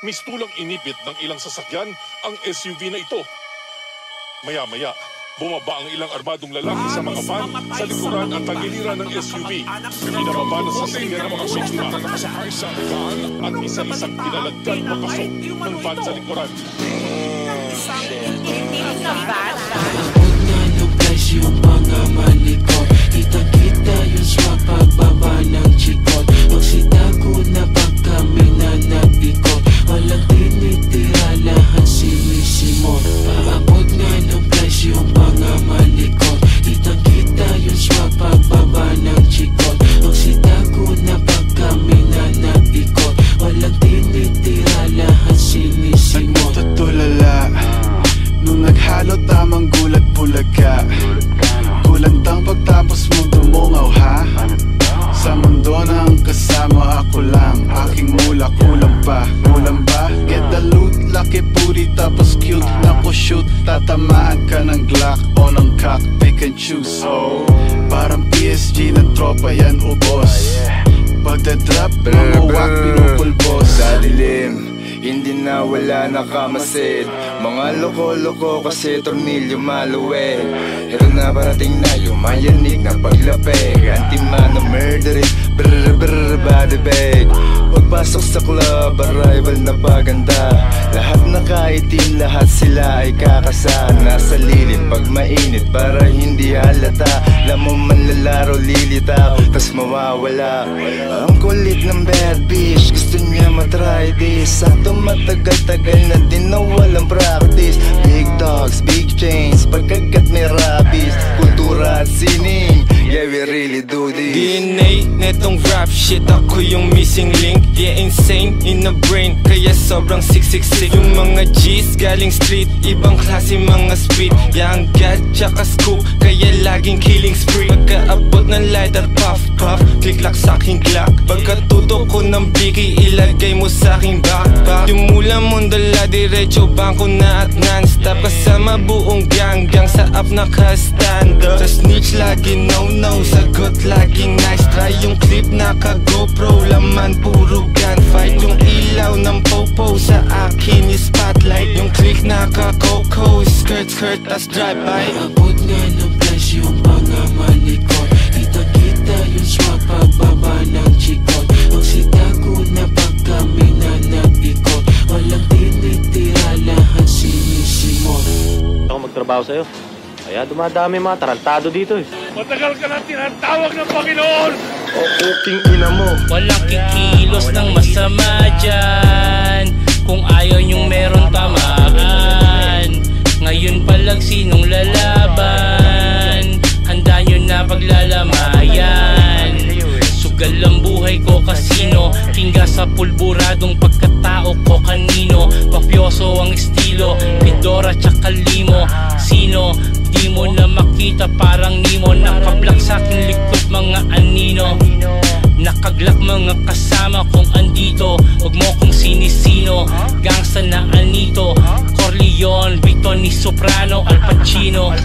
mistulang inipit ng ilang sasakyan ang SUV na ito. Maya-maya, bumaba ang ilang armadong lalaki sa mga van sa likuran at tagiliran ng SUV. Pinababa ng sasakyan ng mga biktima na nakasakay sa van at isa-isang pinalagkan papasok ng van sa likuran. Yung mga malikot, kitang-kita yung swag pagbaba ng chikot. Magsitago na pag kami na nag-ikot, walang tinitira, lahat sinisimot. Paabot nga ng price yung mga malikot, kitang-kita yung swag pagbaba ng chikot. Magsitago na pag kami na nag-ikot, walang tinitira, lahat sinisimot. Nagtutulala nung naghalo tamang gulat bulaga. Kulantang pagtapos mo dumungaw ha. Sa mundo ng kasama ako lang. Aking mula kulang pa. Kulang ba? Get the loot, laki puri tapos cute na ko shoot. Tatamaan ka ng Glock o ng cock, pick and choose. Parang PSG ng tropa yan ubos. Pagdadrop, mga wak pinupulbos. Sa dilim, hindi na wala nakamasid. Mga loko-loko kasi tornilyo maluweg. Ito na parating na yung mayanig na paglapeg. Anti-mano murderin, brr brr body bag. Pagpasok sa club, arrival na paganda. Lahat nakaitim, lahat sila ay kakasa. Nasa lilim pag mainit para hindi halata. Lamang manlalaro lilitaw, tas mawawala. Ang kulit ng bad bitch, gusto niya matry this. Sakto matagal-tagal na din na walang practice. Big dogs, big chains, pagkagat may rabies. Kultura at sining, yeah we really do this. DNA netong rap shit, ako yung missing link. Yeah insane in the brain, kaya sobrang 666. Yung mga G's galing street, ibang klase mga speed. Yang gat tsaka scoop, kaya laging killing spree. Pagkaabot ng lighter puff puff, click-lock sa aking Glock. Pagkatutok ko ng biki, ilagay mo sa aking backpack. Yung mula mong dala diretso, bangko na at non-stop. Kasama buong gang sa up naka-stand up. Sa snitch lagi no-no, sagot laging nice try. Yung clip naka-GoPro, laman puro gunfight. Yung ilaw ng popo sa akin yung spotlight. Yung click naka-coco, skirt tas drive-by. Paabot nga ng price yung mga malikot, kita-kita yung swag pagbaba ng chikot. Magsitago na pag kami na nag-ikot, walang tinitira, lahat sinisimot. Ako magtrabaho sa'yo, kaya dumadami mga tarantado dito eh. Matagal ka na tinatawag ng Panginoon! O puking ina mo, walang kikilos ng masama dyan. Kung ayaw nyong meron tamaan, ngayon palang sinong lalaban? Handa nyo na paglalamayan. Sugal ang buhay ko kasino, tingga sa pulburadong pagkatao ko kanino. Mafioso ang estilo, Pidora tsaka limo. Sino? Di mo na makita parang Nemo. Nakablak sa aking likod mga anino. Nakaglak mga kasama kong andito. Huwag mo kong sinisino, gangsta na anito. Corleone, Vito ni Soprano, Al Pacino.